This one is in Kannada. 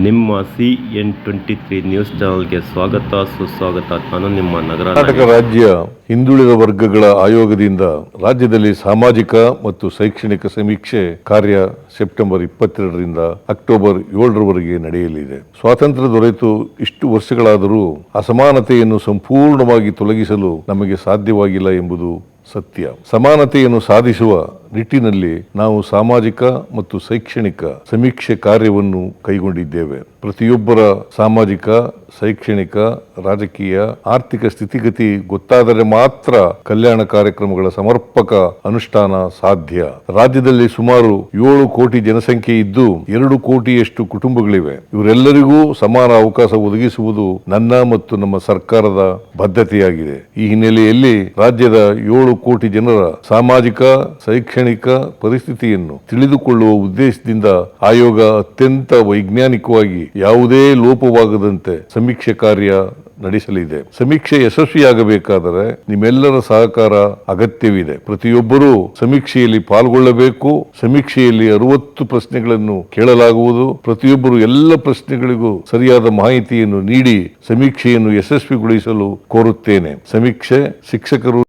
ನಿಮ್ಮ CN23 ನ್ಯೂಸ್ ಚಾನೆಲ್ಗೆ ಸ್ವಾಗತ ಸುಸ್ವಾಗತ. ನಾನು ನಿಮ್ಮ ನಗರ ಕರ್ನಾಟಕ ರಾಜ್ಯ ಹಿಂದುಳಿದ ವರ್ಗಗಳ ಆಯೋಗದಿಂದ ರಾಜ್ಯದಲ್ಲಿ ಸಾಮಾಜಿಕ ಮತ್ತು ಶೈಕ್ಷಣಿಕ ಸಮೀಕ್ಷೆ ಕಾರ್ಯ ಸೆಪ್ಟೆಂಬರ್ 22ರಿಂದ ಅಕ್ಟೋಬರ್ 7ರವರೆಗೆ ನಡೆಯಲಿದೆ. ಸ್ವಾತಂತ್ರ್ಯ ದೊರೆತು ಇಷ್ಟು ವರ್ಷಗಳಾದರೂ ಅಸಮಾನತೆಯನ್ನು ಸಂಪೂರ್ಣವಾಗಿ ತೊಲಗಿಸಲು ನಮಗೆ ಸಾಧ್ಯವಾಗಿಲ್ಲ ಎಂಬುದು ಸತ್ಯ. ಸಮಾನತೆಯನ್ನು ಸಾಧಿಸುವ ನಿಟ್ಟಿನಲ್ಲಿ ನಾವು ಸಾಮಾಜಿಕ ಮತ್ತು ಶೈಕ್ಷಣಿಕ ಸಮೀಕ್ಷೆ ಕಾರ್ಯವನ್ನು ಕೈಗೊಂಡಿದ್ದೇವೆ. ಪ್ರತಿಯೊಬ್ಬರ ಸಾಮಾಜಿಕ, ಶೈಕ್ಷಣಿಕ, ರಾಜಕೀಯ, ಆರ್ಥಿಕ ಸ್ಥಿತಿಗತಿ ಗೊತ್ತಾದರೆ ಮಾತ್ರ ಕಲ್ಯಾಣ ಕಾರ್ಯಕ್ರಮಗಳ ಸಮರ್ಪಕ ಅನುಷ್ಠಾನ ಸಾಧ್ಯ. ರಾಜ್ಯದಲ್ಲಿ ಸುಮಾರು 7 ಕೋಟಿ ಜನಸಂಖ್ಯೆ ಇದ್ದು 2 ಕೋಟಿಯಷ್ಟು ಕುಟುಂಬಗಳಿವೆ. ಇವರೆಲ್ಲರಿಗೂ ಸಮಾನ ಅವಕಾಶ ಒದಗಿಸುವುದು ನನ್ನ ಮತ್ತು ನಮ್ಮ ಸರ್ಕಾರದ ಬದ್ಧತೆಯಾಗಿದೆ. ಈ ಹಿನ್ನೆಲೆಯಲ್ಲಿ ರಾಜ್ಯದ 7 ಕೋಟಿ ಜನರ ಸಾಮಾಜಿಕ, ಶೈಕ್ಷಣಿಕ ಪರಿಸ್ಥಿತಿಯನ್ನು ತಿಳಿದುಕೊಳ್ಳುವ ಉದ್ದೇಶದಿಂದ ಆಯೋಗ ಅತ್ಯಂತ ವೈಜ್ಞಾನಿಕವಾಗಿ ಯಾವುದೇ ಲೋಪವಾಗದಂತೆ ಸಮೀಕ್ಷೆ ಕಾರ್ಯ ನಡೆಸಲಿದೆ. ಸಮೀಕ್ಷೆ ಯಶಸ್ವಿಯಾಗಬೇಕಾದರೆ ನಿಮ್ಮೆಲ್ಲರ ಸಹಕಾರ ಅಗತ್ಯವಿದೆ. ಪ್ರತಿಯೊಬ್ಬರೂ ಸಮೀಕ್ಷೆಯಲ್ಲಿ ಪಾಲ್ಗೊಳ್ಳಬೇಕು. ಸಮೀಕ್ಷೆಯಲ್ಲಿ 60 ಪ್ರಶ್ನೆಗಳನ್ನು ಕೇಳಲಾಗುವುದು. ಪ್ರತಿಯೊಬ್ಬರು ಎಲ್ಲ ಪ್ರಶ್ನೆಗಳಿಗೂ ಸರಿಯಾದ ಮಾಹಿತಿಯನ್ನು ನೀಡಿ ಸಮೀಕ್ಷೆಯನ್ನು ಯಶಸ್ವಿಗೊಳಿಸಲು ಕೋರುತ್ತೇನೆ. ಸಮೀಕ್ಷೆ ಶಿಕ್ಷಕರು